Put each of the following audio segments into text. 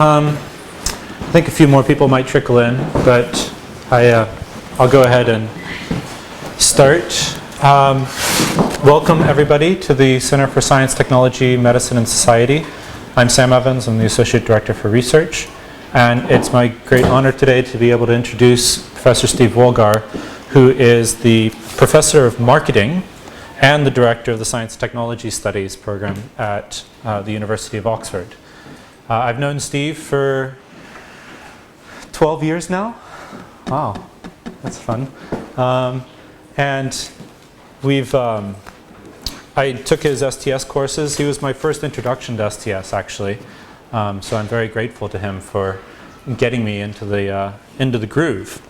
I think a few more people might trickle in, but I'll go ahead and start. Welcome everybody to the Center for Science, Technology, Medicine and Society. I'm Sam Evans, I'm the Associate Director for Research, and it's my great honor today to be able to introduce Professor Steve Woolgar, who is the Professor of Marketing and the Director of the Science and Technology Studies program at the University of Oxford. I've known Steve for 12 years now. Wow, that's fun. And I took his STS courses. He was my first introduction to STS, actually. So I'm very grateful to him for getting me into the groove.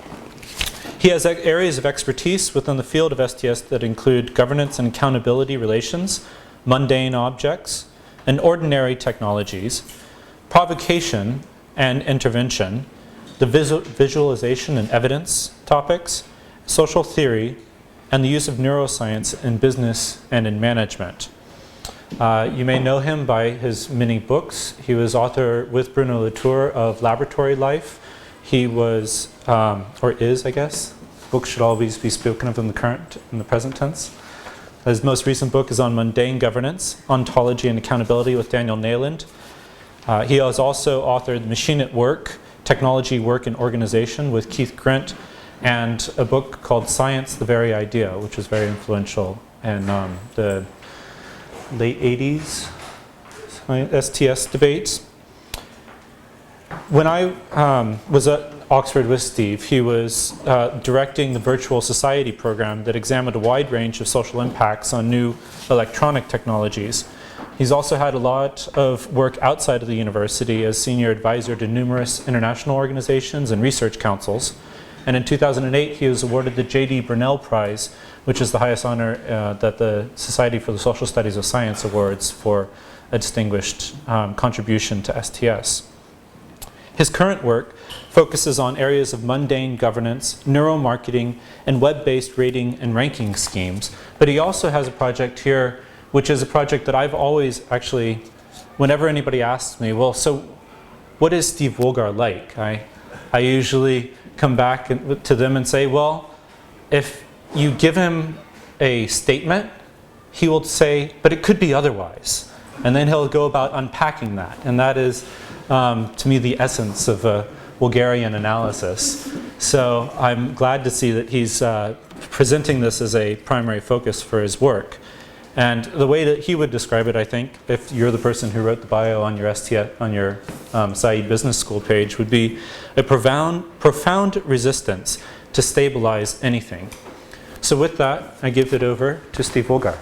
He has areas of expertise within the field of STS that include governance and accountability relations, mundane objects, and ordinary technologies, provocation and intervention, the visualization and evidence topics, social theory, and the use of neuroscience in business and in management. You may know him by his many books. He was author with Bruno Latour of Laboratory Life. He was, or is, I guess. Books should always be spoken of in the present tense. His most recent book is on mundane governance, ontology and accountability with Daniel Nayland. He has also authored Machine at Work, Technology, Work and Organization with Keith Grint, and a book called Science, the Very Idea, which was very influential in the late 80s STS debates. When I was at Oxford with Steve, he was directing the Virtual Society program that examined a wide range of social impacts on new electronic technologies. He's also had a lot of work outside of the university as senior advisor to numerous international organizations and research councils. And in 2008, he was awarded the J.D. Brunel Prize, which is the highest honor that the Society for the Social Studies of Science awards for a distinguished contribution to STS. His current work focuses on areas of mundane governance, neuromarketing, and web-based rating and ranking schemes. But he also has a project here, which is a project that I've always actually, whenever anybody asks me, well, so what is Steve Woolgar like? I usually come back to them and say, well, if you give him a statement, he will say, but it could be otherwise. And then he'll go about unpacking that. And that is, to me, the essence of a Woolgarian analysis. So I'm glad to see that he's presenting this as a primary focus for his work. And the way that he would describe it, I think, if you're the person who wrote the bio on your Said Business School page, would be a profound resistance to stabilize anything. So with that, I give it over to Steve Woolgar.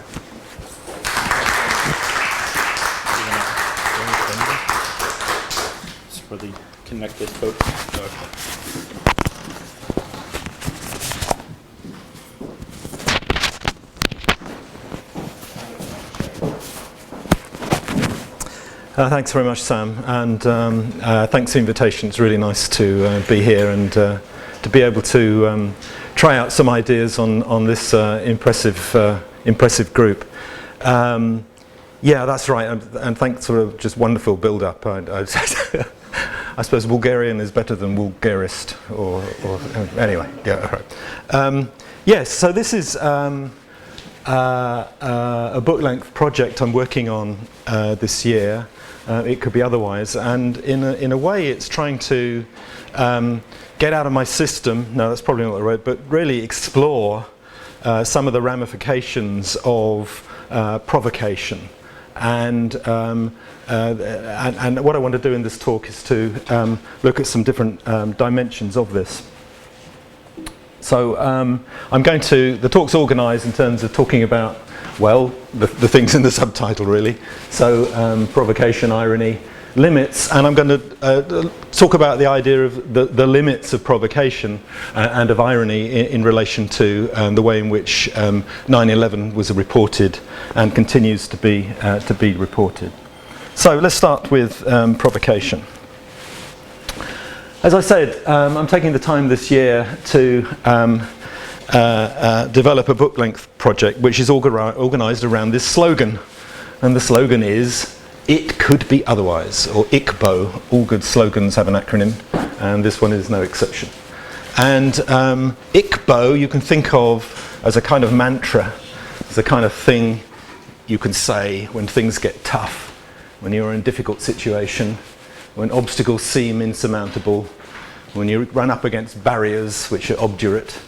It's for the connected folks. Thanks very much, Sam, and thanks for the invitation. It's really nice to be here and to be able to try out some ideas on this impressive group. Yeah, that's right, and thanks for a just wonderful build-up. I suppose Bulgarian is better than Bulgarist, or anyway, yeah, all right. Yes, so this is a book-length project I'm working on this year. It could be otherwise, and in a way it's trying to get out of my system, no that's probably not the right, but really explore some of the ramifications of provocation. And what I want to do in this talk is to look at some different dimensions of this. So the talk's organised in terms of talking about, well, the things in the subtitle really. So provocation, irony, limits, and I'm going to talk about the idea of the limits of provocation and of irony in relation to the way in which 9/11 was reported and continues to be reported. So let's start with provocation. As I said, I'm taking the time this year to develop a book-length project which is organised around this slogan. And the slogan is, it could be otherwise, or ICBO. All good slogans have an acronym, and this one is no exception. And ICBO you can think of as a kind of mantra, as a kind of thing you can say when things get tough, when you're in a difficult situation, when obstacles seem insurmountable, when you run up against barriers which are obdurate,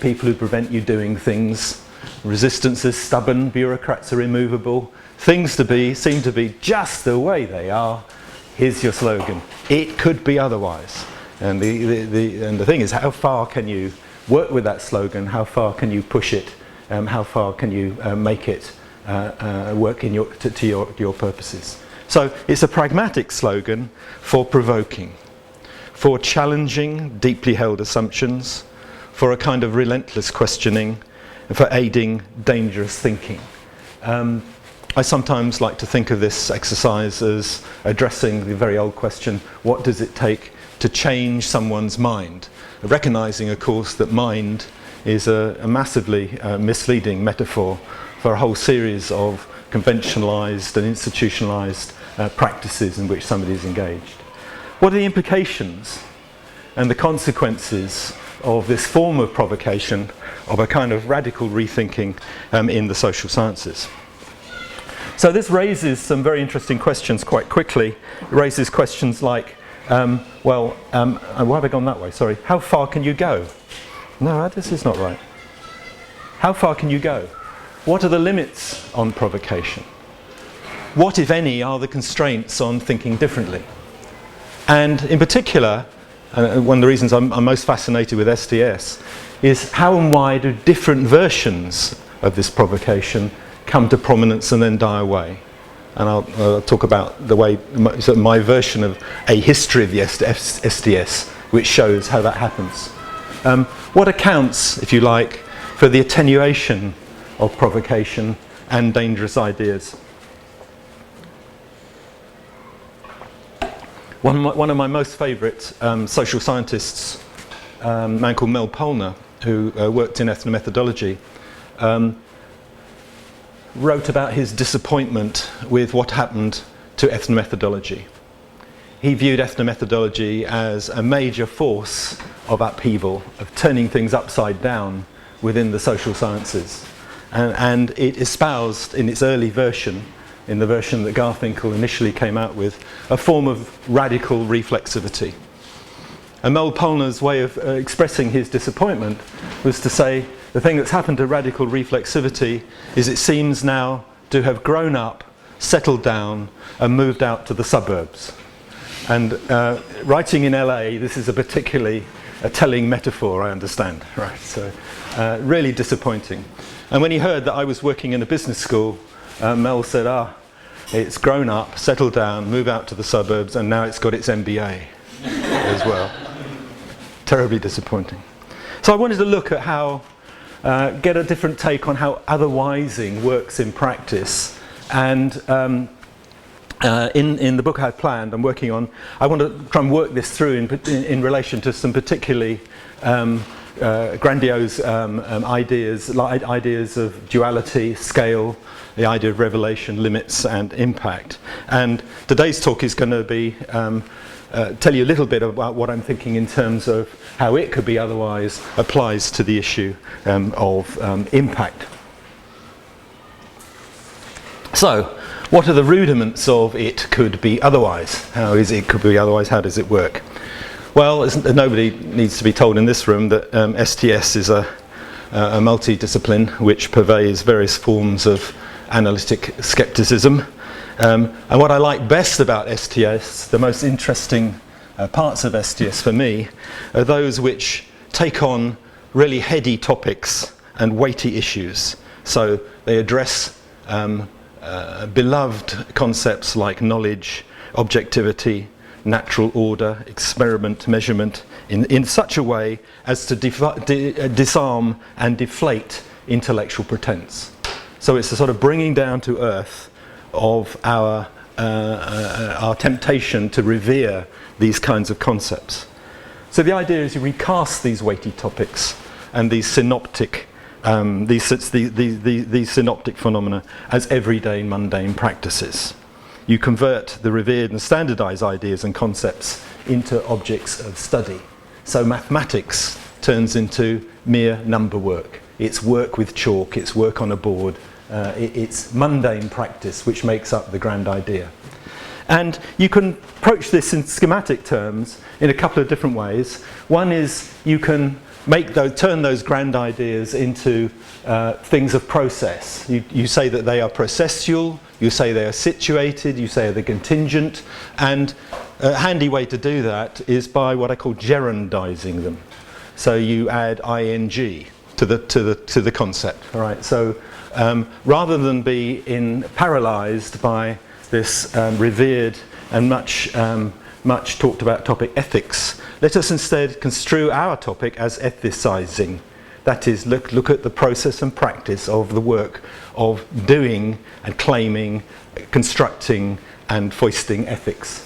people who prevent you doing things, resistance is stubborn, bureaucrats are immovable, things seem to be just the way they are. Here's your slogan: it could be otherwise. And the thing is, how far can you work with that slogan? How far can you push it? How far can you make it work in to your purposes? So it's a pragmatic slogan for provoking, for challenging deeply held assumptions, for a kind of relentless questioning, for aiding dangerous thinking. I sometimes like to think of this exercise as addressing the very old question, what does it take to change someone's mind? Recognizing, of course, that mind is a massively misleading metaphor for a whole series of conventionalized and institutionalized practices in which somebody is engaged. What are the implications and the consequences of this form of provocation, of a kind of radical rethinking in the social sciences? So this raises some very interesting questions quite quickly. It raises questions like, why have I gone that way? Sorry. How far can you go? No, this is not right. How far can you go? What are the limits on provocation? What, if any, are the constraints on thinking differently? And in particular, one of the reasons I'm most fascinated with STS is how and why do different versions of this provocation come to prominence and then die away. And I'll talk about the way, my version of a history of the STS, which shows how that happens. What accounts, if you like, for the attenuation of provocation and dangerous ideas? One of my most favourite social scientists, a man called Mel Polner, who worked in ethnomethodology, wrote about his disappointment with what happened to ethnomethodology. He viewed ethnomethodology as a major force of upheaval, of turning things upside down within the social sciences. And it espoused in its early version, in the version that Garfinkel initially came out with, a form of radical reflexivity. And Mel Polner's way of expressing his disappointment was to say, the thing that's happened to radical reflexivity is it seems now to have grown up, settled down, and moved out to the suburbs. And writing in LA, this is a particularly telling metaphor, I understand. Right, so really disappointing. And when he heard that I was working in a business school, Mel said, it's grown up, settled down, moved out to the suburbs, and now it's got its MBA as well. Terribly disappointing. So I wanted to look at how, get a different take on how otherwising works in practice. And in the book I had planned, I'm working on, I want to try and work this through in relation to some particularly grandiose ideas, like ideas of duality, scale, the idea of revelation, limits and impact. And today's talk is going to be tell you a little bit about what I'm thinking in terms of how it could be otherwise applies to the issue of impact. So, what are the rudiments of it could be otherwise? How is it could be otherwise? How does it work? Well, nobody needs to be told in this room that STS is a multidiscipline which purveys various forms of analytic scepticism. And what I like best about STS, the most interesting parts of STS for me, are those which take on really heady topics and weighty issues. So they address beloved concepts like knowledge, objectivity, natural order, experiment, measurement, in such a way as to disarm and deflate intellectual pretense. So it's a sort of bringing down to earth of our temptation to revere these kinds of concepts. So the idea is you recast these weighty topics and these synoptic synoptic phenomena as everyday mundane practices. you convert the revered and standardized ideas and concepts into objects of study. So mathematics turns into mere number work. It's work with chalk, it's work on a board, it's mundane practice which makes up the grand idea. And you can approach this in schematic terms in a couple of different ways. One is you can turn those grand ideas into things of process. You say that they are processual, you say they are situated, you say they're contingent, and a handy way to do that is by what I call gerundizing them. So you add ing to the concept. All right. So rather than be paralysed by this revered and much talked about topic ethics, let us instead construe our topic as ethicizing. That is, look at the process and practice of the work of doing and claiming, constructing and foisting ethics.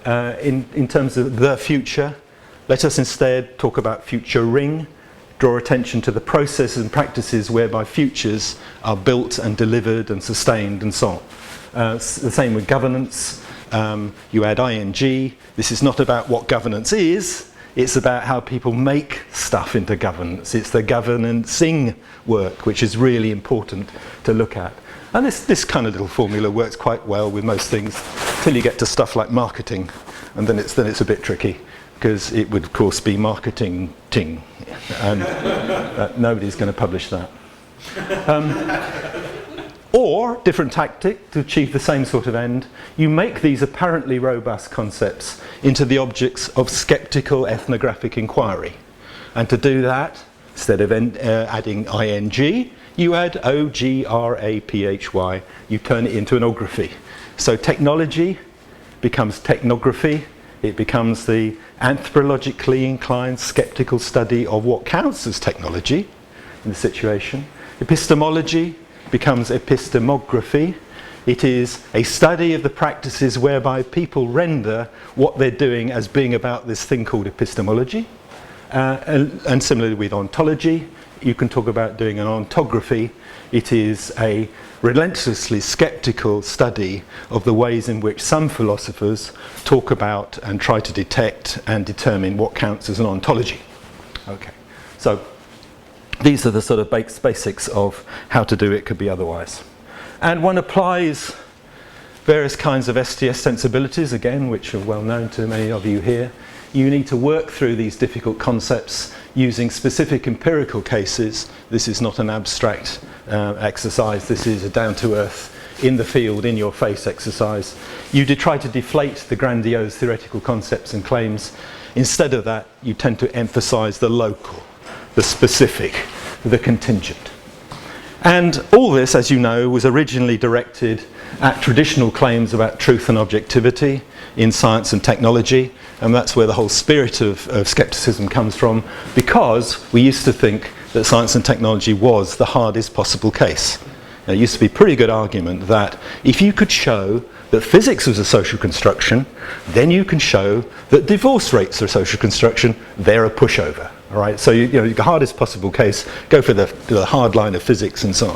In terms of the future, let us instead talk about futuring, draw attention to the processes and practices whereby futures are built and delivered and sustained and so on. The same with governance. You add ing. This is not about what governance is, it's about how people make stuff into governance. It's the governancing work which is really important to look at. And this kind of little formula works quite well with most things till you get to stuff like marketing, and then it's a bit tricky, because it would of course be marketing ting, and nobody's going to publish that. Or, different tactic to achieve the same sort of end, you make these apparently robust concepts into the objects of sceptical ethnographic inquiry. And to do that, instead of adding ing, you add ography, you turn it into an ography. So technology becomes technography, it becomes the anthropologically inclined sceptical study of what counts as technology in the situation. Epistemology becomes epistemography. It is a study of the practices whereby people render what they're doing as being about this thing called epistemology. And similarly with ontology, you can talk about doing an ontography. It is a relentlessly sceptical study of the ways in which some philosophers talk about and try to detect and determine what counts as an ontology. Okay, so these are the sort of basics of how to do it, could be otherwise. And one applies various kinds of STS sensibilities, again, which are well known to many of you here. You need to work through these difficult concepts using specific empirical cases. This is not an abstract exercise, this is a down-to-earth, in the field, in your face exercise. You try to deflate the grandiose theoretical concepts and claims. Instead of that, you tend to emphasize the local, the specific, the contingent. And all this, as you know, was originally directed at traditional claims about truth and objectivity in science and technology, and that's where the whole spirit of scepticism comes from, because we used to think that science and technology was the hardest possible case. There used to be a pretty good argument that if you could show that physics was a social construction, then you can show that divorce rates are a social construction, they're a pushover. All right, so the hardest possible case, go for the hard line of physics and so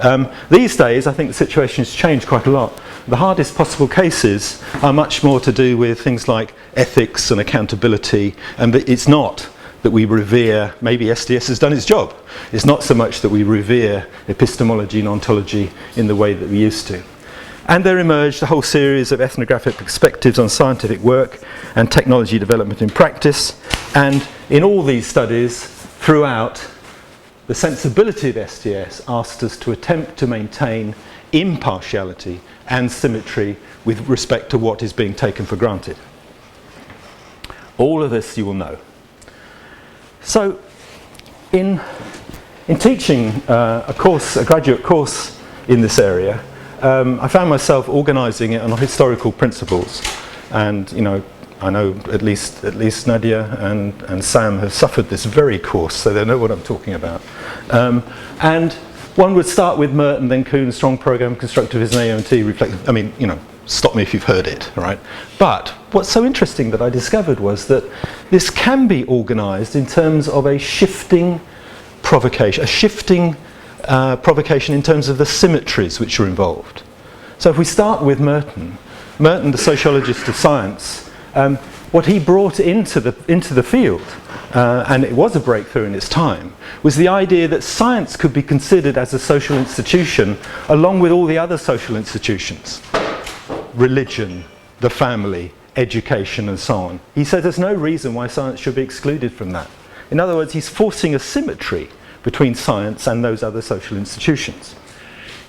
on. These days, I think the situation has changed quite a lot. The hardest possible cases are much more to do with things like ethics and accountability, and it's not that we revere, maybe STS has done its job. It's not so much that we revere epistemology and ontology in the way that we used to. And there emerged a whole series of ethnographic perspectives on scientific work and technology development in practice. And in all these studies, throughout, the sensibility of STS asked us to attempt to maintain impartiality and symmetry with respect to what is being taken for granted. All of this you will know. So, in teaching a graduate course in this area, I found myself organising it on historical principles, and I know at least Nadia and Sam have suffered this very course, so they know what I'm talking about. And one would start with Merton, then Kuhn, strong program, constructivism, AOT, reflect. Stop me if you've heard it, right? But what's so interesting that I discovered was that this can be organised in terms of a shifting provocation, provocation in terms of the symmetries which are involved. So if we start with Merton, Merton, the sociologist of science, what he brought into the field, and it was a breakthrough in its time, was the idea that science could be considered as a social institution along with all the other social institutions. Religion, the family, education and so on. He said there's no reason why science should be excluded from that. In other words, he's forcing a symmetry between science and those other social institutions.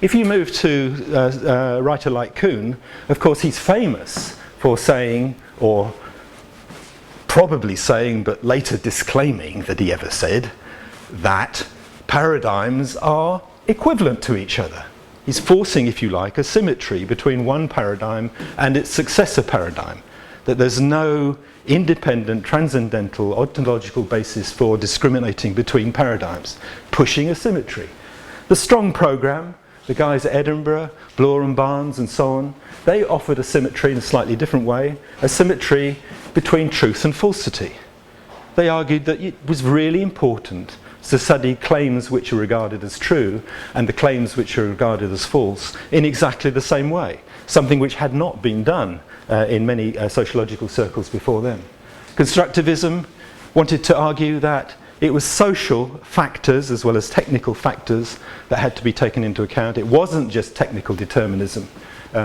If you move to a writer like Kuhn, of course he's famous for saying, or probably saying but later disclaiming that he ever said, that paradigms are equivalent to each other. He's forcing, if you like, a symmetry between one paradigm and its successor paradigm. That there's no independent, transcendental, ontological basis for discriminating between paradigms, pushing a symmetry. The Strong programme, the guys at Edinburgh, Bloor and Barnes and so on, they offered a symmetry in a slightly different way, a symmetry between truth and falsity. They argued that it was really important to study claims which are regarded as true and the claims which are regarded as false in exactly the same way, something which had not been done in many sociological circles before them. Constructivism wanted to argue that it was social factors as well as technical factors that had to be taken into account. It wasn't just technical determinism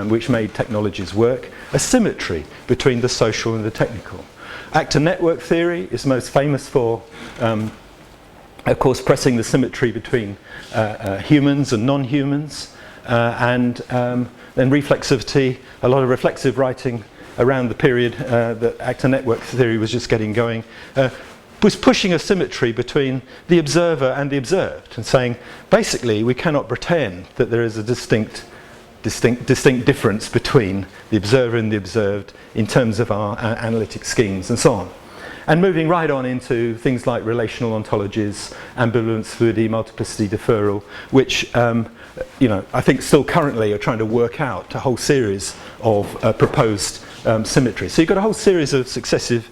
which made technologies work, a symmetry between the social and the technical. Actor network theory is most famous for, of course, pressing the symmetry between humans and non-humans, and then reflexivity, a lot of reflexive writing around the period that actor network theory was just getting going, was pushing a symmetry between the observer and the observed, and saying, basically, we cannot pretend that there is a distinct difference between the observer and the observed in terms of our analytic schemes and so on. And moving right on into things like relational ontologies, ambivalence, fluidity, multiplicity, deferral, which I think still currently are trying to work out a whole series of proposed symmetries. So you've got a whole series of successive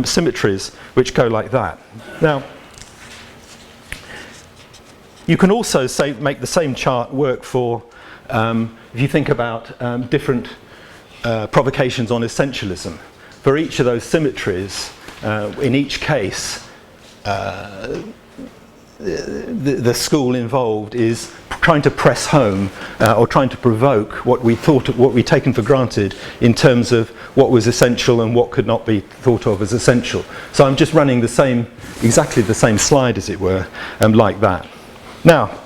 symmetries which go like that. Now, you can also make the same chart work for, if you think about different provocations on essentialism. For each of those symmetries, in each case, the school involved is trying to press home or trying to provoke what we'd taken for granted in terms of what was essential and what could not be thought of as essential. So I'm just running exactly the same slide, as it were, like that. Now,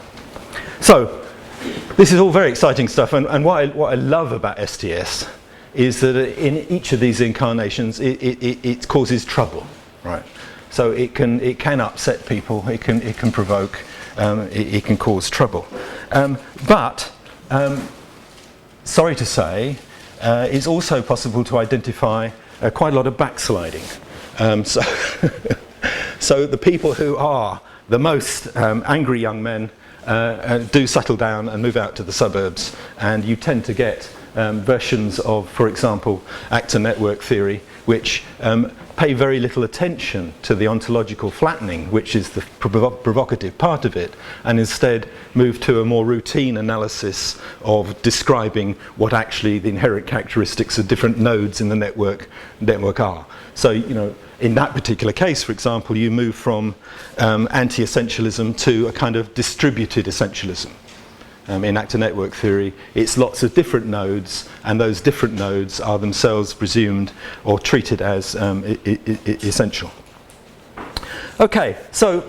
so this is all very exciting stuff, and what I love about STS is that in each of these incarnations it causes trouble, right? So it can upset people, it can provoke, it can cause trouble. But sorry to say, it's also possible to identify quite a lot of backsliding. So the people who are the most angry young men do settle down and move out to the suburbs, and you tend to get versions of, for example, actor network theory, which pay very little attention to the ontological flattening, which is the provocative part of it, and instead move to a more routine analysis of describing what actually the inherent characteristics of different nodes in the network are. So, in that particular case, for example, you move from anti-essentialism to a kind of distributed essentialism. In actor network theory, it's lots of different nodes, and those different nodes are themselves presumed or treated as essential. Okay, so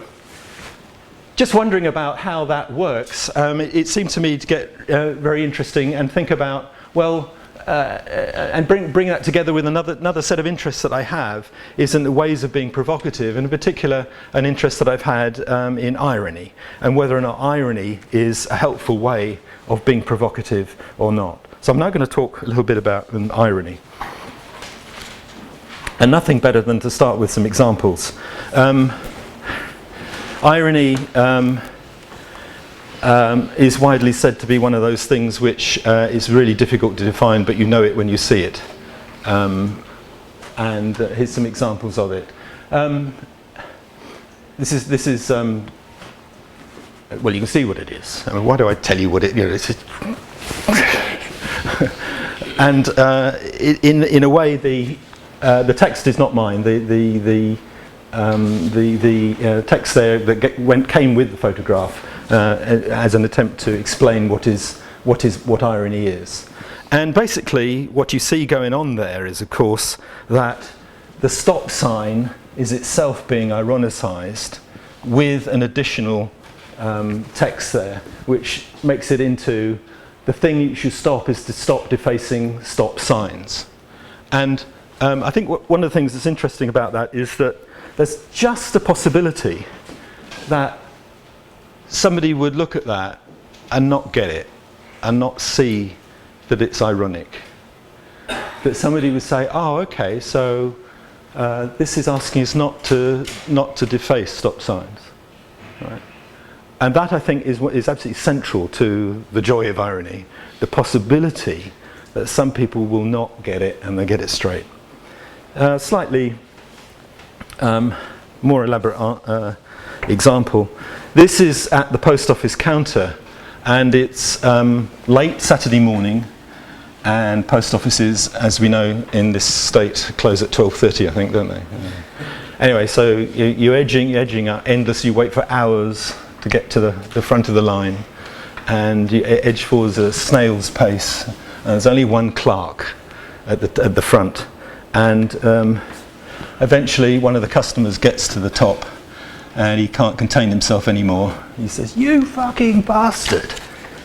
just wondering about how that works, it seemed to me to get very interesting and think about, well, and bring that together with another set of interests that I have, is in the ways of being provocative, and in particular an interest that I've had in irony, and whether or not irony is a helpful way of being provocative or not. So I'm now going to talk a little bit about irony. And nothing better than to start with some examples. Irony is widely said to be one of those things which is really difficult to define, but you know it when you see it. And here's some examples of it. This is well, you can see what it is. I mean, why do I tell you what it is? And in a way, the text is not mine. The text there that came with the photograph as an attempt to explain what irony is. And basically, what you see going on there is, of course, that the stop sign is itself being ironicized with an additional text there, which makes it into the thing you should stop is to stop defacing stop signs. And I think one of the things that's interesting about that is that there's just a possibility that somebody would look at that and not get it and not see that it's ironic. That somebody would say, oh, okay, so this is asking us not to deface stop signs. Right? And that, I think, is what is absolutely central to the joy of irony, the possibility that some people will not get it and they get it straight. Slightly more elaborate example. This is at the post office counter, and it's late Saturday morning, and post offices, as we know in this state, close at 12:30, I think, don't they? Anyway, so you're edging up endless. You wait for hours to get to the front of the line, and you edge forwards at a snail's pace. And there's only one clerk at the front, and eventually one of the customers gets to the top, and he can't contain himself anymore. He says, "You fucking bastard!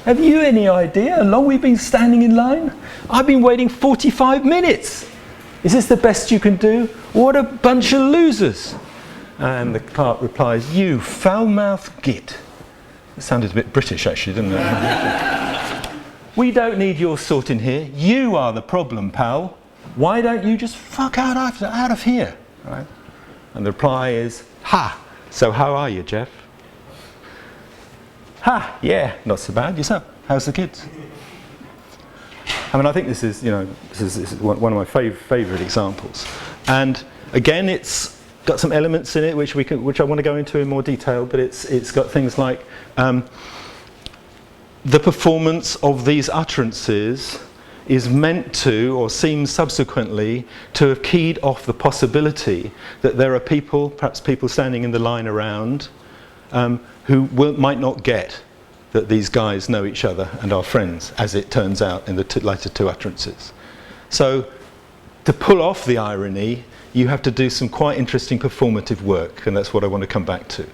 Have you any idea how long we've been standing in line? I've been waiting 45 minutes. Is this the best you can do? What a bunch of losers!" And the clerk replies, "You foul-mouthed git." It sounded a bit British, actually, didn't it? "We don't need your sort in here. You are the problem, pal. Why don't you just fuck out of here?" Right? And the reply is, "Ha! So how are you, Jeff?" "Ha! Yeah, not so bad. Yourself? How's the kids?" I mean, I think this is one of my favourite examples. And again, it's got some elements in it which I want to go into in more detail. But it's got things like the performance of these utterances is meant to, or seems subsequently to have keyed off the possibility that there are people, perhaps people standing in the line around, who might not get that these guys know each other and are friends, as it turns out in the later two utterances. So to pull off the irony, you have to do some quite interesting performative work, and that's what I want to come back to.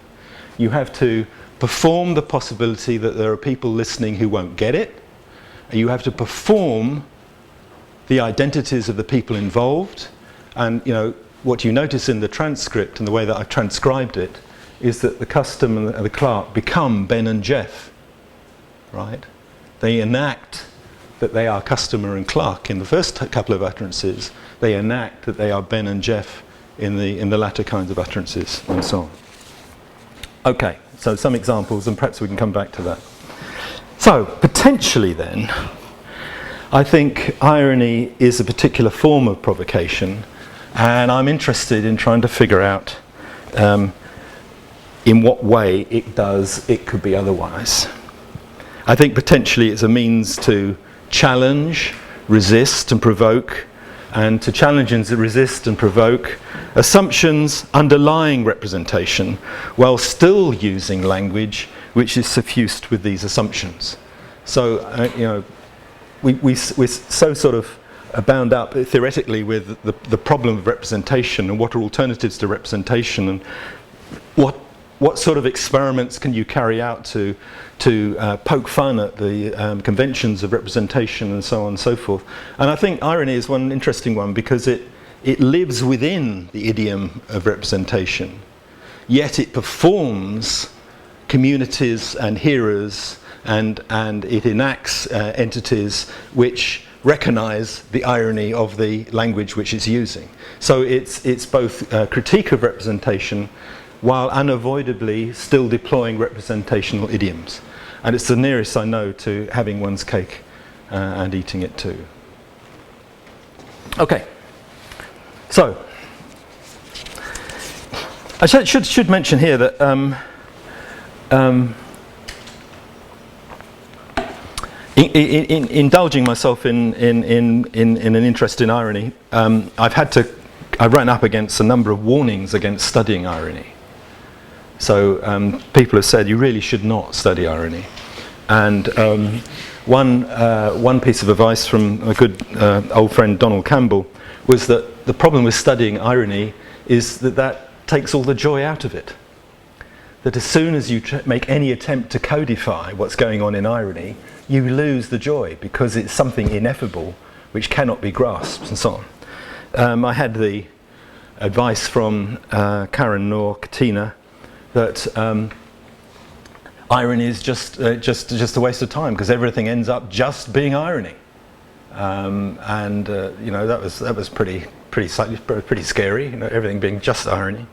You have to perform the possibility that there are people listening who won't get it. You have to perform the identities of the people involved, and what you notice in the transcript and the way that I've transcribed it is that the customer and the clerk become Ben and Jeff, right? They enact that they are customer and clerk in the first couple of utterances. They enact that they are Ben and Jeff in the latter kinds of utterances, and so on. Okay, so some examples, and perhaps we can come back to that. So, potentially then, I think irony is a particular form of provocation, and I'm interested in trying to figure out in what way it could be otherwise. I think potentially it's a means to challenge, resist and provoke, and to challenge and resist and provoke assumptions underlying representation while still using language which is suffused with these assumptions. So, we're so sort of bound up theoretically with the problem of representation and what are alternatives to representation, and what sort of experiments can you carry out to poke fun at the conventions of representation and so on and so forth. And I think irony is one interesting one because it lives within the idiom of representation, yet it performs communities and hearers, and it enacts entities which recognize the irony of the language which it's using. So it's both a critique of representation while unavoidably still deploying representational idioms. And it's the nearest I know to having one's cake and eating it too. Okay, so I should mention here that indulging myself in an interest in irony, I've run up against a number of warnings against studying irony. So people have said you really should not study irony. And one piece of advice from a good old friend Donald Campbell was that the problem with studying irony is that takes all the joy out of it. That as soon as you make any attempt to codify what's going on in irony, you lose the joy because it's something ineffable which cannot be grasped and so on. I had the advice from Karen Noor Katina that irony is just a waste of time because everything ends up just being irony, you know, that was pretty scary, you know, everything being just irony.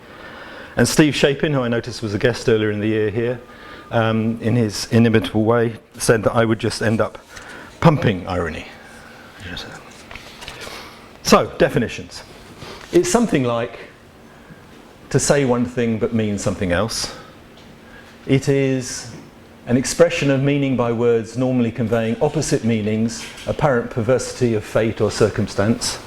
And Steve Shapin, who I noticed was a guest earlier in the year here, in his inimitable way, said that I would just end up pumping irony. So, definitions. It's something like to say one thing but mean something else. It is an expression of meaning by words normally conveying opposite meanings, apparent perversity of fate or circumstance.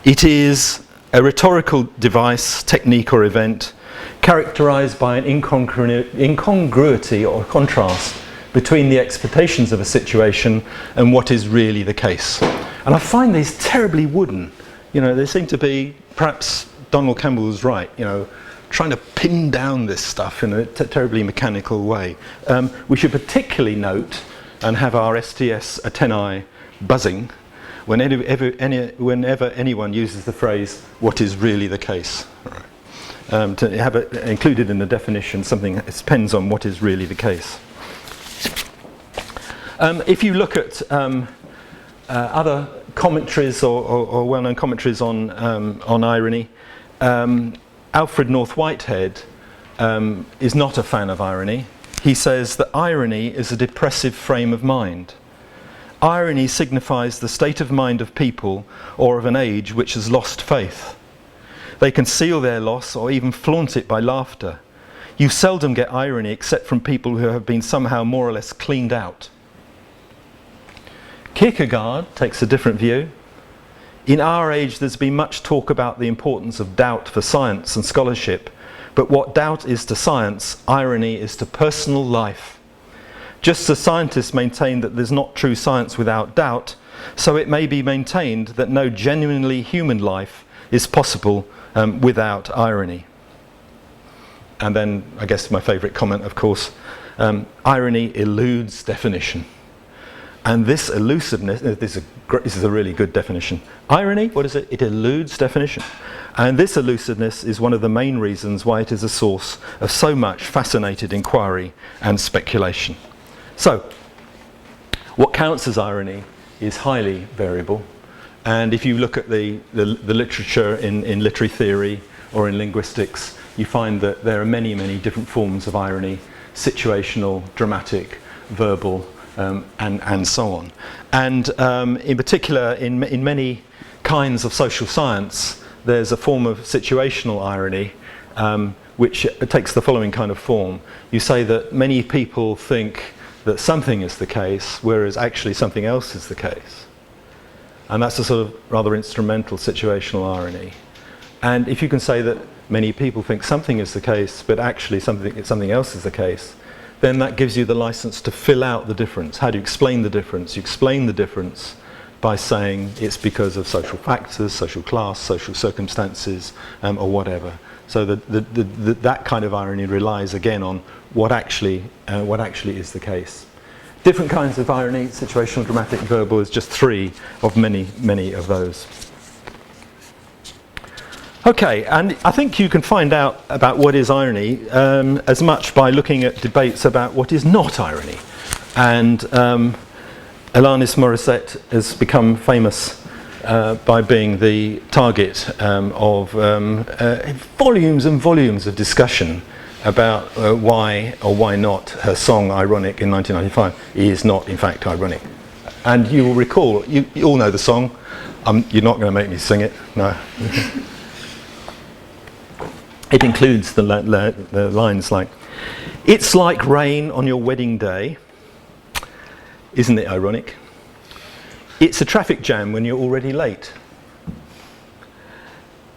It is a rhetorical device, technique or event characterized by an incongruity or contrast between the expectations of a situation and what is really the case. And I find these terribly wooden. You know, they seem to be, perhaps Donald Campbell was right, you know, trying to pin down this stuff in a terribly mechanical way. We should particularly note and have our STS antennae buzzing whenever anyone uses the phrase, what is really the case. Right. To have it included in the definition, something that depends on what is really the case. If you look at other commentaries or well-known commentaries on irony, Alfred North Whitehead is not a fan of irony. He says that irony is a depressive frame of mind. Irony signifies the state of mind of people or of an age which has lost faith. They conceal their loss or even flaunt it by laughter. You seldom get irony except from people who have been somehow more or less cleaned out. Kierkegaard takes a different view. In our age there's been much talk about the importance of doubt for science and scholarship, but what doubt is to science, irony is to personal life. Just as scientists maintain that there's not true science without doubt, so it may be maintained that no genuinely human life is possible without irony. And then, I guess my favourite comment, of course, irony eludes definition. And this elusiveness, this is a really good definition. Irony, what is it? It eludes definition. And this elusiveness is one of the main reasons why it is a source of so much fascinated inquiry and speculation. So, what counts as irony is highly variable. And if you look at the literature in literary theory or in linguistics, you find that there are many, many different forms of irony: situational, dramatic, verbal, and so on. And in particular, in many kinds of social science, there's a form of situational irony which takes the following kind of form. You say that many people think that something is the case, whereas actually something else is the case. And that's a sort of rather instrumental situational irony. And if you can say that many people think something is the case, but actually something else is the case, then that gives you the license to fill out the difference. How do you explain the difference? You explain the difference by saying it's because of social factors, social class, social circumstances, or whatever. So that kind of irony relies again on what actually is the case. Different kinds of irony: situational, dramatic, verbal, is just three of many, many of those. Okay, and I think you can find out about what is irony as much by looking at debates about what is not irony. And Alanis Morissette has become famous by being the target of volumes and volumes of discussion about why or why not her song Ironic in 1995 is not in fact ironic. And you will recall, you all know the song. You're not going to make me sing it, no. It includes the lines like, "It's like rain on your wedding day, Isn't it ironic? It's a traffic jam when you're already late.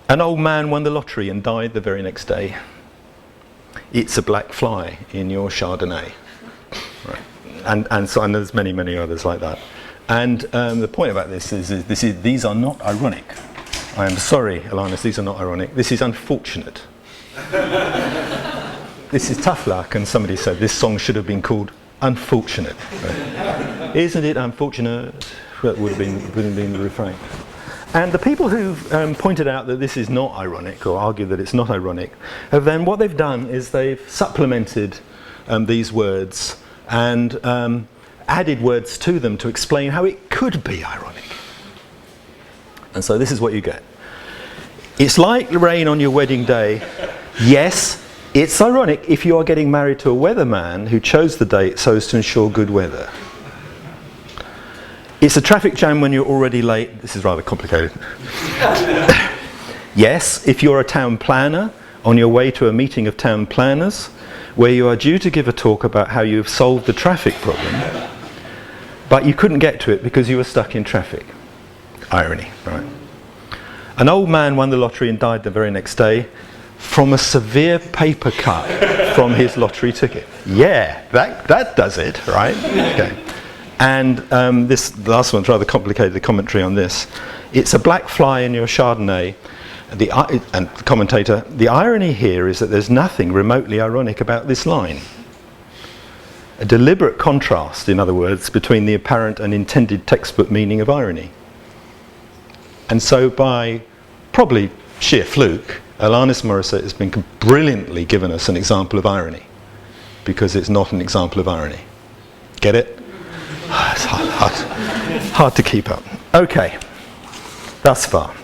An old man won the lottery and died the very next day. It's a black fly in your Chardonnay. Right. And there's many, many others like that. And the point about this is these are not ironic. I am sorry, Alanis, these are not ironic. This is unfortunate. This is tough luck, and somebody said this song should have been called Unfortunate. Right? Isn't it unfortunate? That would have been the refrain. And the people who've pointed out that this is not ironic, or argue that it's not ironic, have then what they've done is they've supplemented these words and added words to them to explain how it could be ironic. And so this is what you get. It's like the rain on your wedding day. Yes, it's ironic if you are getting married to a weatherman who chose the date so as to ensure good weather. It's a traffic jam when you're already late. This is rather complicated. Yes, if you're a town planner on your way to a meeting of town planners where you are due to give a talk about how you have solved the traffic problem, but you couldn't get to it because you were stuck in traffic. Irony, right? An old man won the lottery and died the very next day from a severe paper cut from his lottery ticket. Yeah, that does it, right? Okay. And this last one's rather complicated, the commentary on this. It's a black fly in your Chardonnay. And the commentator, the irony here is that there's nothing remotely ironic about this line. A deliberate contrast, in other words, between the apparent and intended textbook meaning of irony. And so by probably sheer fluke, Alanis Morissette has been brilliantly given us an example of irony, because it's not an example of irony. Get it? It's hard to keep up. Okay, thus far.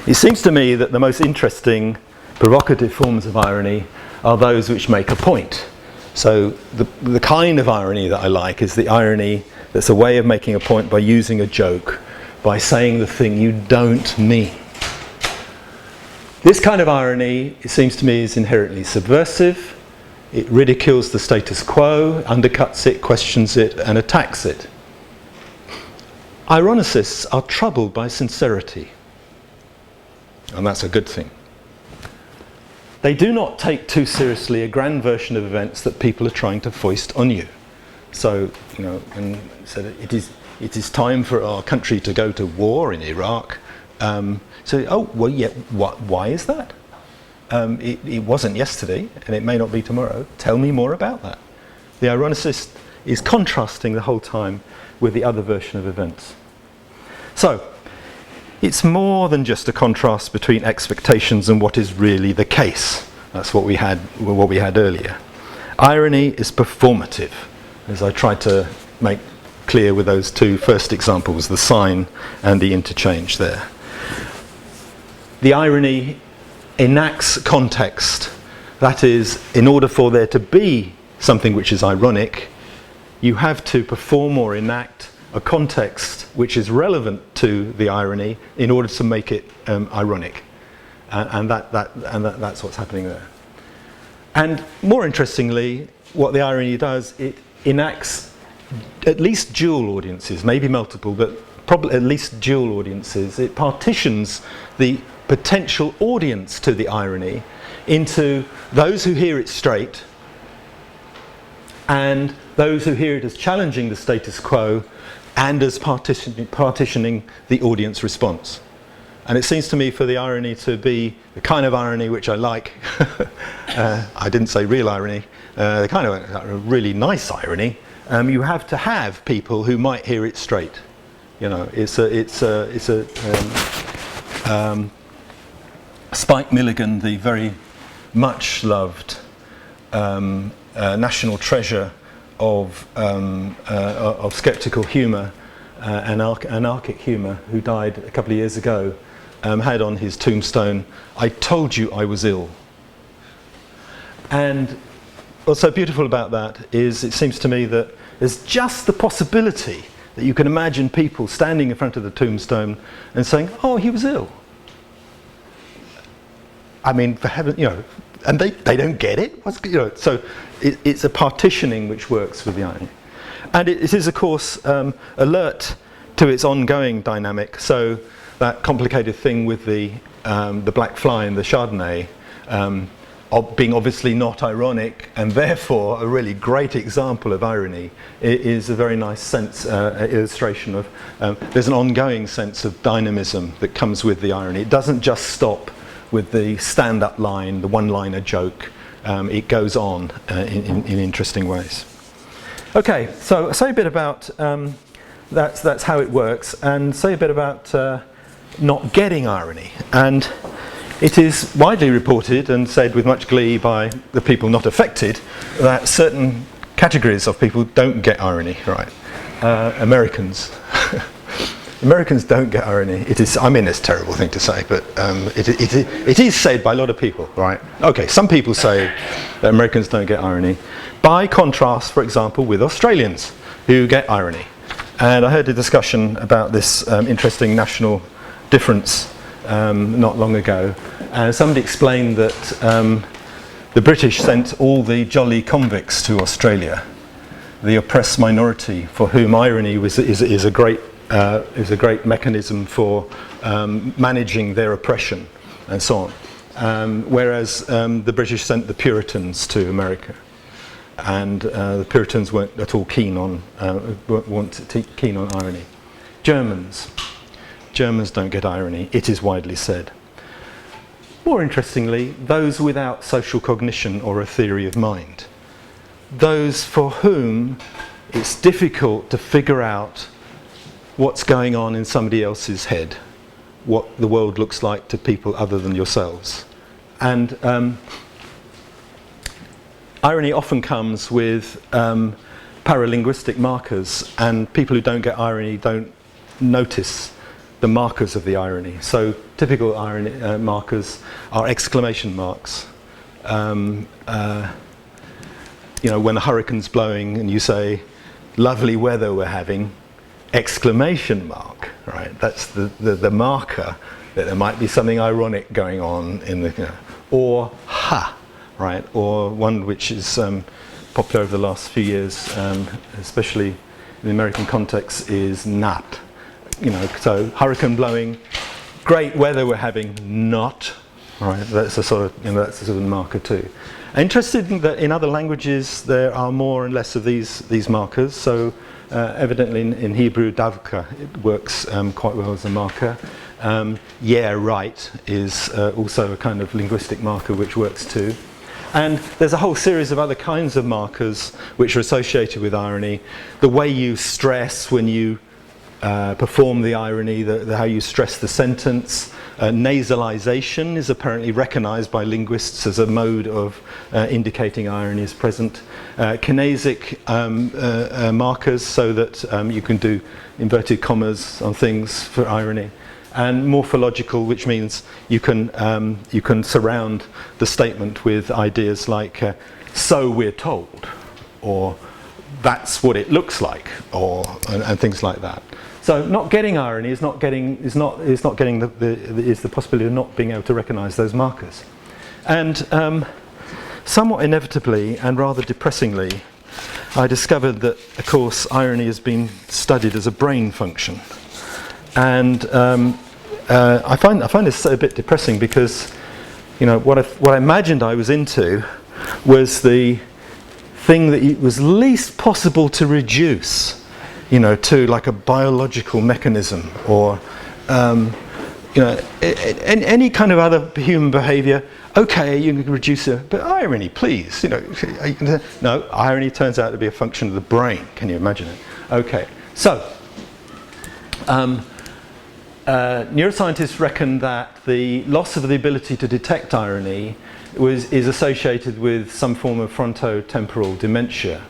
It seems to me that the most interesting, provocative forms of irony are those which make a point. So the kind of irony that I like is the irony that's a way of making a point by using a joke, by saying the thing you don't mean. This kind of irony, it seems to me, is inherently subversive. It ridicules the status quo, undercuts it, questions it, and attacks it. Ironicists are troubled by sincerity, and that's a good thing. They do not take too seriously a grand version of events that people are trying to foist on you. So, and said it is time for our country to go to war in Iraq. Why is that? It wasn't yesterday, and it may not be tomorrow. Tell me more about that. The ironicist is contrasting the whole time with the other version of events. So, it's more than just a contrast between expectations and what is really the case. That's what we had earlier. Irony is performative, as I tried to make clear with those two first examples, the sign and the interchange there. The irony enacts context. That is, in order for there to be something which is ironic, you have to perform or enact a context which is relevant to the irony in order to make it ironic. And that's what's happening there. And more interestingly, what the irony does, it enacts at least dual audiences, maybe multiple, but probably at least dual audiences. It partitions the potential audience to the irony into those who hear it straight and those who hear it as challenging the status quo and as partitioning the audience response. And it seems to me for the irony to be the kind of irony which I like, I didn't say real irony, the kind of really nice irony, you have to have people who might hear it straight. Spike Milligan, the very much loved national treasure of sceptical humour, anarchic humour, who died a couple of years ago, had on his tombstone, "I told you I was ill." And what's so beautiful about that is it seems to me that there's just the possibility that you can imagine people standing in front of the tombstone and saying, "Oh, he was ill." I mean, for heaven, and they don't get it. So it's a partitioning which works with the irony. And it is, of course, alert to its ongoing dynamic. So that complicated thing with the black fly and the Chardonnay being obviously not ironic, and therefore a really great example of irony, is a very nice sense, illustration of there's an ongoing sense of dynamism that comes with the irony. It doesn't just stop with the stand-up line, the one-liner joke. It goes on in interesting ways. Okay, so say a bit about that's how it works, and say a bit about not getting irony. And it is widely reported and said with much glee by the people not affected that certain categories of people don't get irony, right? Americans. Americans don't get irony. It is, I mean, it's a terrible thing to say, but it is said by a lot of people, right? Okay, some people say that Americans don't get irony. By contrast, for example, with Australians who get irony. And I heard a discussion about this interesting national difference not long ago. Somebody explained that the British sent all the jolly convicts to Australia, the oppressed minority for whom irony is a great mechanism for managing their oppression and so on. Whereas the British sent the Puritans to America, and the Puritans weren't at all keen on irony. Germans don't get irony, it is widely said. More interestingly, those without social cognition or a theory of mind. Those for whom it's difficult to figure out what's going on in somebody else's head, what the world looks like to people other than yourselves. And irony often comes with paralinguistic markers, and people who don't get irony don't notice the markers of the irony. So typical irony markers are exclamation marks. You know, when a hurricane's blowing and you say, "Lovely weather we're having," exclamation mark, right? That's the marker that there might be something ironic going on in the, or ha, right? Or one which is popular over the last few years, especially in the American context, is nap. You know, so hurricane blowing, great weather we're having, not, right? That's a sort of, that's a sort of marker too. Interested in that in other languages there are more and less of these markers. So evidently in Hebrew, davka, it works quite well as a marker. Yeah, right is also a kind of linguistic marker which works too. And there's a whole series of other kinds of markers which are associated with irony. The way you stress when you perform the irony, how you stress the sentence. Nasalization is apparently recognized by linguists as a mode of indicating irony is present. Kinesic markers, so that you can do inverted commas on things for irony. And morphological, which means you can surround the statement with ideas like "so we're told," or "that's what it looks like," or and things like that. So not getting irony is the possibility of not being able to recognise those markers. And somewhat inevitably and rather depressingly, I discovered that, of course, irony has been studied as a brain function. And I find this a bit depressing because, what I imagined I was into was the thing that it was least possible to reduce, to like a biological mechanism or, any kind of other human behaviour. Okay, you can reduce it, but irony, please. No, irony turns out to be a function of the brain. Can you imagine it? Okay, so neuroscientists reckon that the loss of the ability to detect irony is associated with some form of frontotemporal dementia.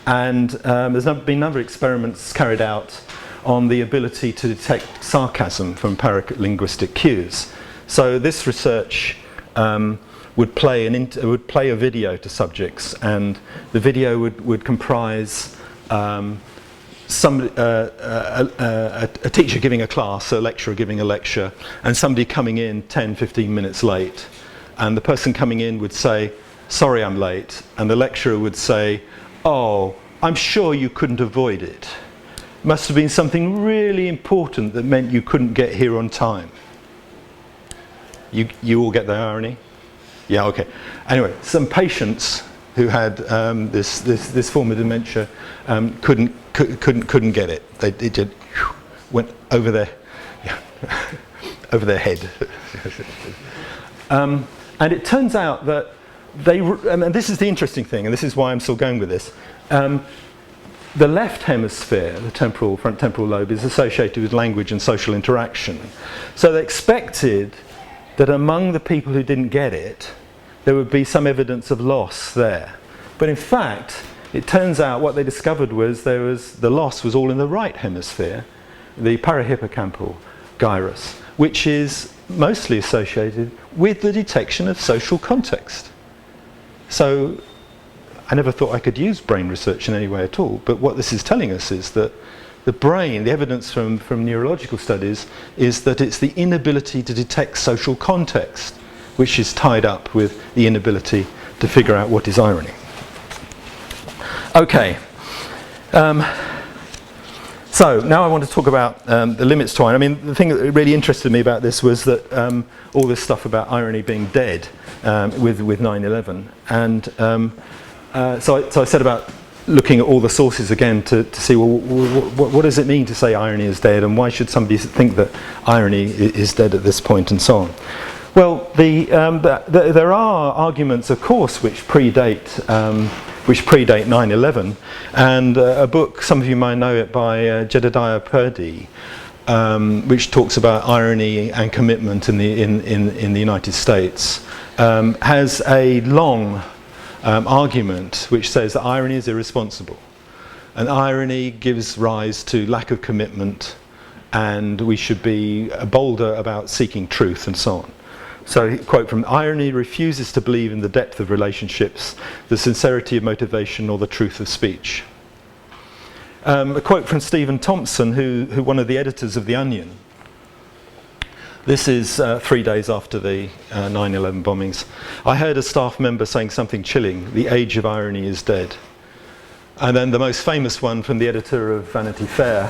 And there's been a number of experiments carried out on the ability to detect sarcasm from paralinguistic cues. So this research would play a video to subjects, and the video would comprise a teacher giving a class, a lecturer giving a lecture, and somebody coming in 10-15 minutes late. And the person coming in would say, "Sorry, I'm late," and the lecturer would say, "Oh, I'm sure you couldn't avoid it. Must have been something really important that meant you couldn't get here on time. You all get the irony? Yeah, okay. Anyway, some patients who had this form of dementia couldn't get it. It just went over their over their head. And it turns out that and this is the interesting thing, and this is why I'm still going with this. The left hemisphere, the front temporal lobe, is associated with language and social interaction. So they expected that among the people who didn't get it, there would be some evidence of loss there. But in fact, it turns out what they discovered was the loss was all in the right hemisphere, the parahippocampal gyrus, which is mostly associated with the detection of social context. So I never thought I could use brain research in any way at all, but what this is telling us is that the brain, the evidence from neurological studies, is that it's the inability to detect social context which is tied up with the inability to figure out what is irony. Okay, so now I want to talk about the limits to irony. I mean, the thing that really interested me about this was that all this stuff about irony being dead with 9/11, and so I said about looking at all the sources again to see, well, what does it mean to say irony is dead, and why should somebody think that irony is dead at this point, and so on. Well, there are arguments, of course, which predate 9/11, and a book, some of you might know it, by Jedediah Purdy, which talks about irony and commitment in the United States, has a long argument which says that irony is irresponsible, and irony gives rise to lack of commitment, and we should be bolder about seeking truth, and so on. So, quote from, irony refuses to believe in the depth of relationships, the sincerity of motivation, or the truth of speech. A quote from Stephen Thompson, who one of the editors of The Onion. This is 3 days after the 9/11 bombings. I heard a staff member saying something chilling: the age of irony is dead. And then the most famous one from the editor of Vanity Fair,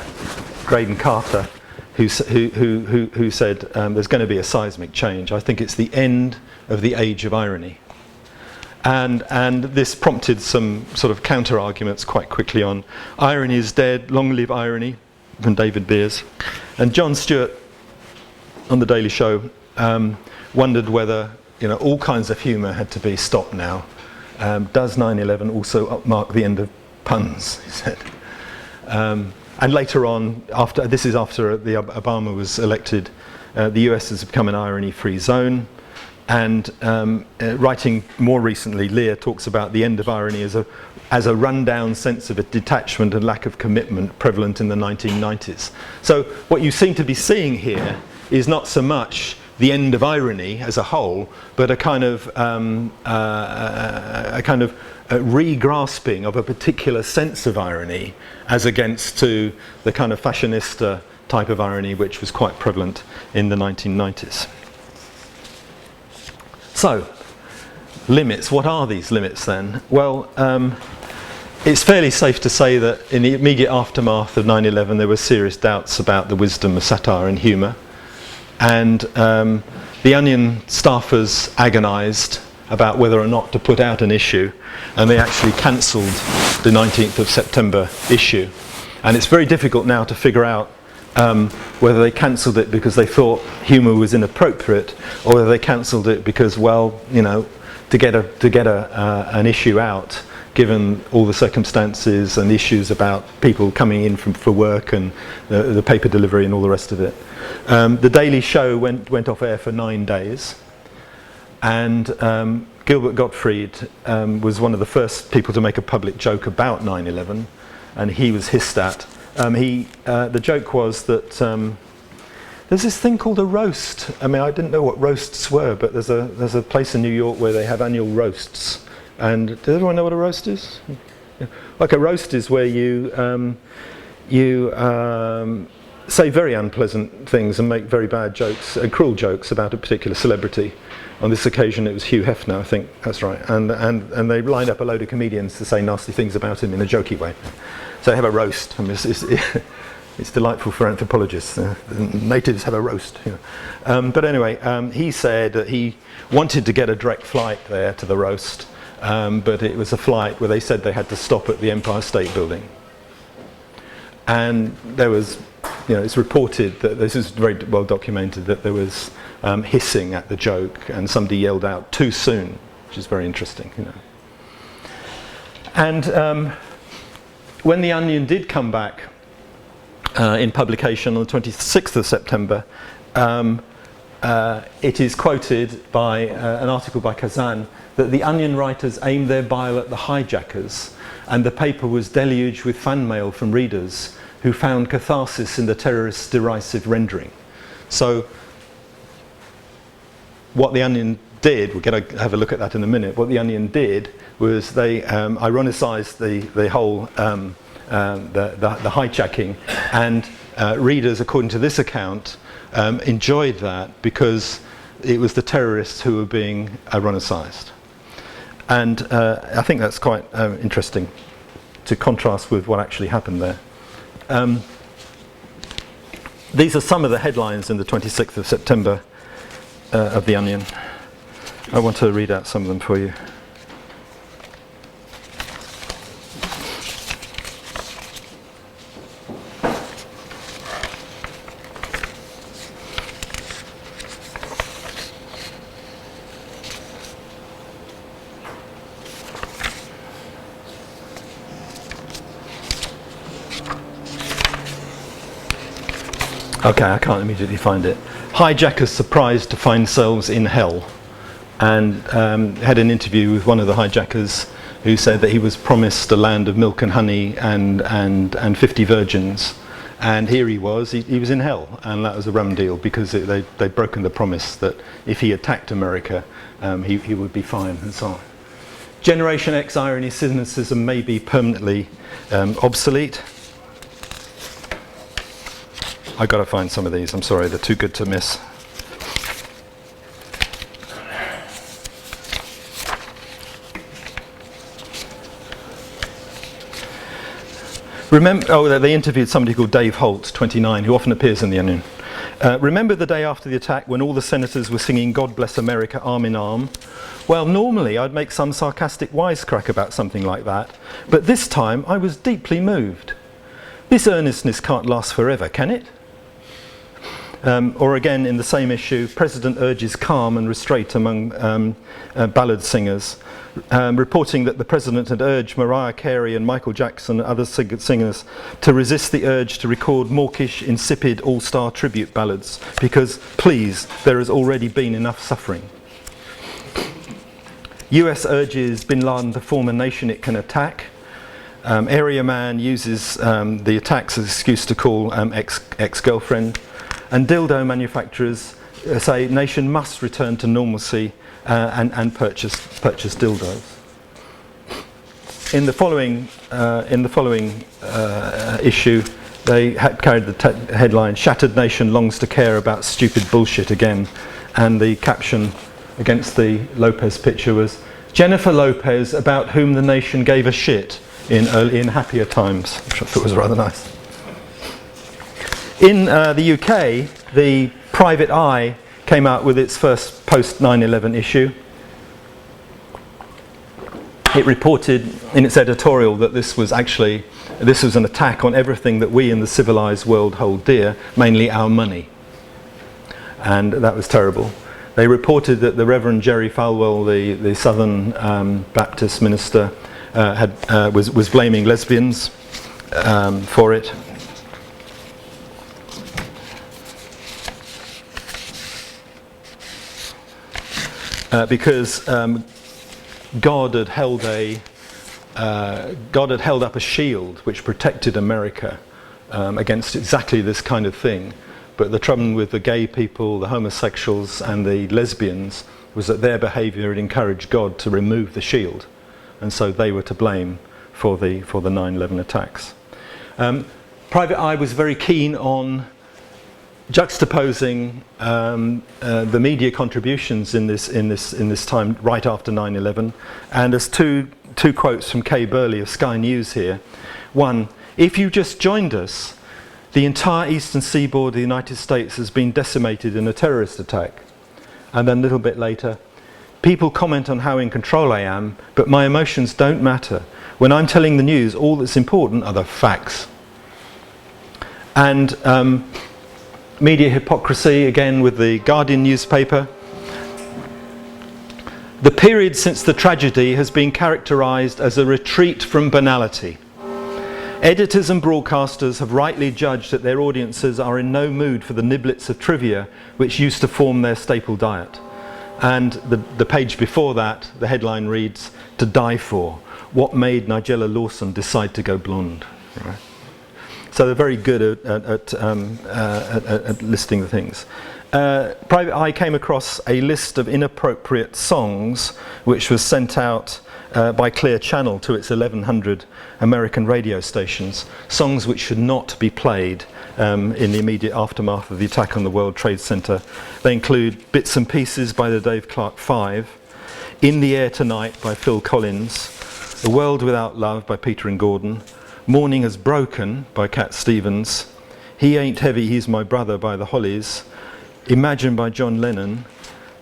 Graydon Carter, who said there's going to be a seismic change. I think it's the end of the age of irony. And this prompted some sort of counter arguments quite quickly on irony is dead, long live irony, from David Beers. And Jon Stewart on The Daily Show wondered whether all kinds of humour had to be stopped now. Does 9/11 also mark the end of puns, he said. And later on, after Obama was elected, the US has become an irony-free zone. And writing more recently, Lear talks about the end of irony as a rundown sense of a detachment and lack of commitment prevalent in the 1990s. So what you seem to be seeing here is not so much the end of irony as a whole, but a kind of re-grasping of a particular sense of irony as against to the kind of fashionista type of irony which was quite prevalent in the 1990s. So, limits. What are these limits then? Well, it's fairly safe to say that in the immediate aftermath of 9/11 there were serious doubts about the wisdom of satire and humour. And the Onion staffers agonised about whether or not to put out an issue, and they actually cancelled the 19th of September issue. And it's very difficult now to figure out whether they cancelled it because they thought humour was inappropriate, or whether they cancelled it because, well, to get an issue out, given all the circumstances and issues about people coming in for work and the paper delivery and all the rest of it. The Daily Show went off air for 9 days, and Gilbert Gottfried was one of the first people to make a public joke about 9/11, and he was hissed at. The joke was that there's this thing called a roast. I mean, I didn't know what roasts were, but there's a place in New York where they have annual roasts. And does everyone know what a roast is? Yeah. Like a roast is where you say very unpleasant things and make very bad jokes, cruel jokes about a particular celebrity. On this occasion it was Hugh Hefner, I think, that's right. And they lined up a load of comedians to say nasty things about him in a jokey way. So they have a roast. I mean, it's delightful for anthropologists. The natives have a roast. You know. But anyway, he said that he wanted to get a direct flight there to the roast, but it was a flight where they said they had to stop at the Empire State Building. And there was, you know, it's reported that this is very well documented, that there was hissing at the joke, and somebody yelled out "too soon," which is very interesting, you know. And when The Onion did come back in publication on the 26th of September, it is quoted by an article by Kazan that the Onion writers aimed their bile at the hijackers, and the paper was deluged with fan mail from readers who found catharsis in the terrorists' derisive rendering. So what The Onion did, we're going to have a look at that in a minute, what The Onion did was they ironicised the whole the hijacking, and readers, according to this account, enjoyed that because it was the terrorists who were being ironicised. And I think that's quite interesting to contrast with what actually happened there. These are some of the headlines in the 26th of September of The Onion. I want to read out some of them for you. Okay, I can't immediately find it. Hijackers surprised to find themselves in hell, and had an interview with one of the hijackers who said that he was promised a land of milk and honey and 50 virgins, and here he was in hell, and that was a rum deal because they'd broken the promise that if he attacked America, he would be fine, and so on. Generation X irony, cynicism may be permanently obsolete. I've got to find some of these, I'm sorry, they're too good to miss. They interviewed somebody called Dave Holt, 29, who often appears in The Onion. Remember the day after the attack when all the senators were singing "God Bless America, arm in arm"? Well, normally I'd make some sarcastic wisecrack about something like that, but this time I was deeply moved. This earnestness can't last forever, can it? Or again, in the same issue, President urges calm and restraint among ballad singers, reporting that the President had urged Mariah Carey and Michael Jackson and other singers to resist the urge to record mawkish, insipid, all-star tribute ballads, because, please, there has already been enough suffering. US urges Bin Laden to form a nation it can attack. Area man uses the attacks as an excuse to call ex-girlfriend. And dildo manufacturers say nation must return to normalcy and purchase dildos. In the following issue, they carried the headline "Shattered Nation Longs to Care About Stupid Bullshit Again," and the caption against the Lopez picture was "Jennifer Lopez, about whom the nation gave a shit in happier times," which I thought was rather nice. In the UK, the Private Eye came out with its first post-9/11 issue. It reported in its editorial that this was an attack on everything that we in the civilized world hold dear, mainly our money. And that was terrible. They reported that the Reverend Jerry Falwell, the Southern Baptist minister, was blaming lesbians for it. Because God had held up a shield which protected America against exactly this kind of thing. But the trouble with the gay people, the homosexuals and the lesbians was that their behaviour had encouraged God to remove the shield, and so they were to blame for the 9/11 attacks. Private Eye was very keen on juxtaposing the media contributions in this time right after 9/11, and there's two quotes from Kay Burley of Sky News here. One, if you just joined us, the entire eastern seaboard of the United States has been decimated in a terrorist attack. And then a little bit later, people comment on how in control I am, but my emotions don't matter. When I'm telling the news, all that's important are the facts. And media hypocrisy, again with the Guardian newspaper. The period since the tragedy has been characterised as a retreat from banality. Editors and broadcasters have rightly judged that their audiences are in no mood for the niblets of trivia which used to form their staple diet. And the page before that, the headline reads, "To die for, what made Nigella Lawson decide to go blonde?" Right? So they're very good at listing the things. Private Eye came across a list of inappropriate songs which was sent out by Clear Channel to its 1,100 American radio stations, songs which should not be played in the immediate aftermath of the attack on the World Trade Center. They include Bits and Pieces by the Dave Clark Five, In the Air Tonight by Phil Collins, A World Without Love by Peter and Gordon, Morning Has Broken by Cat Stevens, He Ain't Heavy, He's My Brother by the Hollies, Imagine by John Lennon,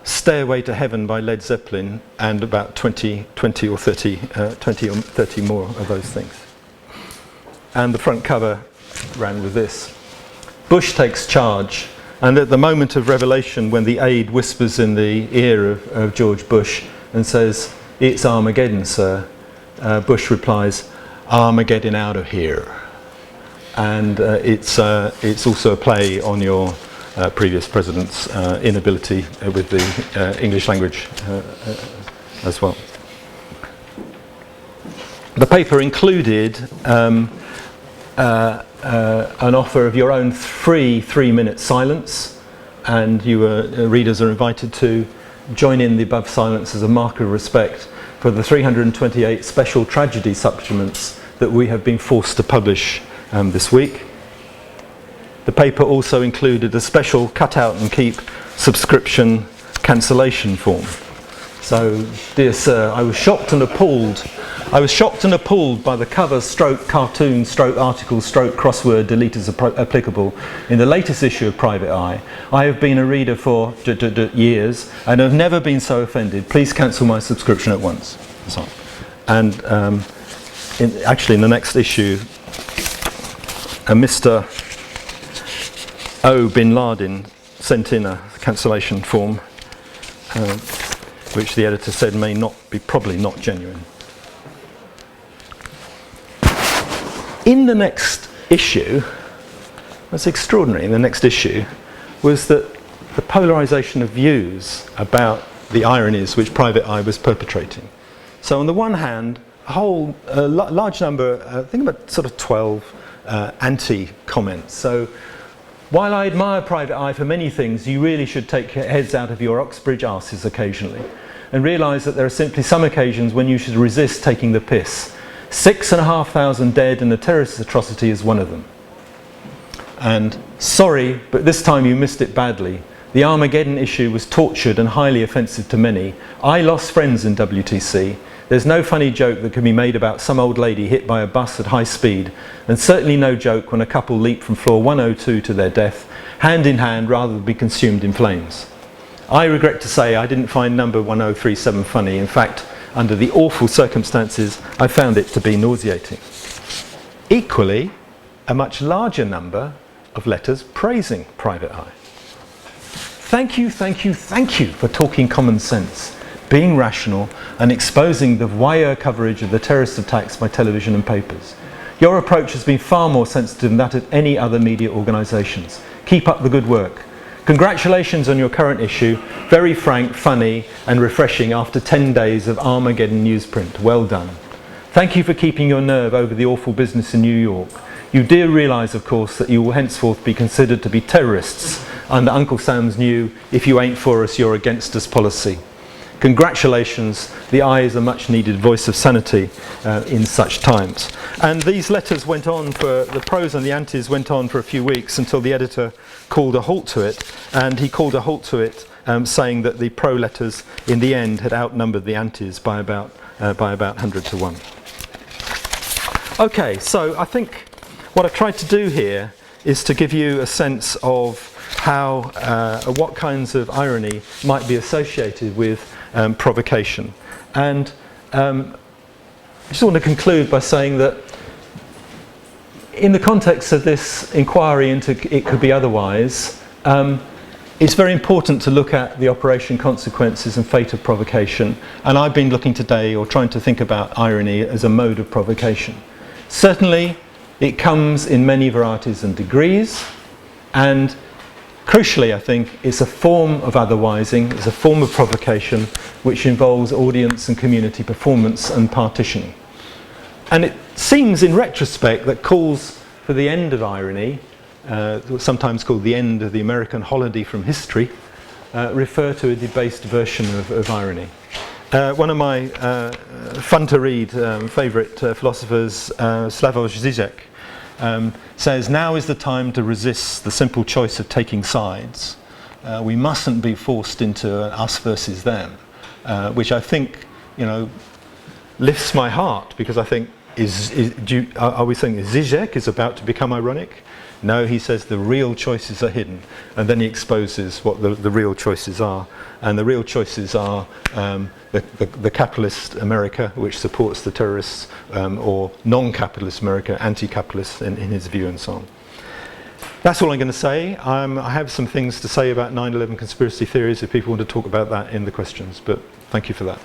Stairway to Heaven by Led Zeppelin, and about 20 or 30 more of those things. And the front cover ran with this: Bush takes charge, and at the moment of revelation, when the aide whispers in the ear of George Bush and says, "It's Armageddon, sir," Bush replies, "Armageddon out of here." And it's also a play on your previous president's inability with the English language as well. The paper included an offer of your own free 3-minute silence, and readers are invited to join in the above silence as a mark of respect for the 328 special tragedy supplements that we have been forced to publish this week. The paper also included a special cut out and keep subscription cancellation form. So, dear sir, I was shocked and appalled by the cover stroke cartoon stroke article stroke crossword delete as applicable in the latest issue of Private Eye. I have been a reader for years and have never been so offended. Please cancel my subscription at once. And actually in the next issue, Mr. O. Bin Laden sent in a cancellation form, which the editor said may not be, probably not genuine. In the next issue, what's extraordinary in the next issue was that the polarization of views about the ironies which Private Eye was perpetrating. So on the one hand, a large number, I think about sort of 12 anti-comments. So while I admire Private Eye for many things, you really should take your heads out of your Oxbridge arses occasionally and realise that there are simply some occasions when you should resist taking the piss. 6,500 dead and a terrorist atrocity is one of them. And sorry, but this time you missed it badly. The Armageddon issue was tortured and highly offensive to many. I lost friends in WTC. There's no funny joke that can be made about some old lady hit by a bus at high speed, and certainly no joke when a couple leap from floor 102 to their death, hand in hand rather than be consumed in flames. I regret to say I didn't find number 1037 funny. In fact, under the awful circumstances, I found it to be nauseating. Equally, a much larger number of letters praising Private Eye. Thank you, thank you, thank you for talking common sense, being rational, and exposing the voyeur coverage of the terrorist attacks by television and papers. Your approach has been far more sensitive than that of any other media organisations. Keep up the good work. Congratulations on your current issue. Very frank, funny, and refreshing after 10 days of Armageddon newsprint. Well done. Thank you for keeping your nerve over the awful business in New York. You do realise, of course, that you will henceforth be considered to be terrorists under Uncle Sam's new "if you ain't for us, you're against us" policy. congratulations, the I is a much needed voice of sanity in such times. And these letters went on for, the pros and the antis went on for a few weeks until the editor called a halt to it, and he called a halt to it saying that the pro letters in the end had outnumbered the antis by about 100 to 1. Okay, so I think what I've tried to do here is to give you a sense of how, what kinds of irony might be associated with provocation. And I just want to conclude by saying that in the context of this inquiry into it could be otherwise, it's very important to look at the operation, consequences and fate of provocation. And I've been looking today, or trying to think about irony as a mode of provocation. Certainly, it comes in many varieties and degrees, and crucially, I think, it's a form of otherwising, it's a form of provocation which involves audience and community performance and partitioning. And it seems in retrospect that calls for the end of irony, sometimes called the end of the American holiday from history, refer to a debased version of irony. One of my fun to read favourite philosophers, Slavoj Zizek, says, now is the time to resist the simple choice of taking sides. We mustn't be forced into us versus them, which I think, you know, lifts my heart, because I think, are we saying Zizek is about to become ironic? No, he says the real choices are hidden, and then he exposes what the real choices are. And the real choices are the capitalist America, which supports the terrorists, or non-capitalist America, anti-capitalist in his view, and so on. That's all I'm going to say. I have some things to say about 9/11 conspiracy theories if people want to talk about that in the questions, but thank you for that.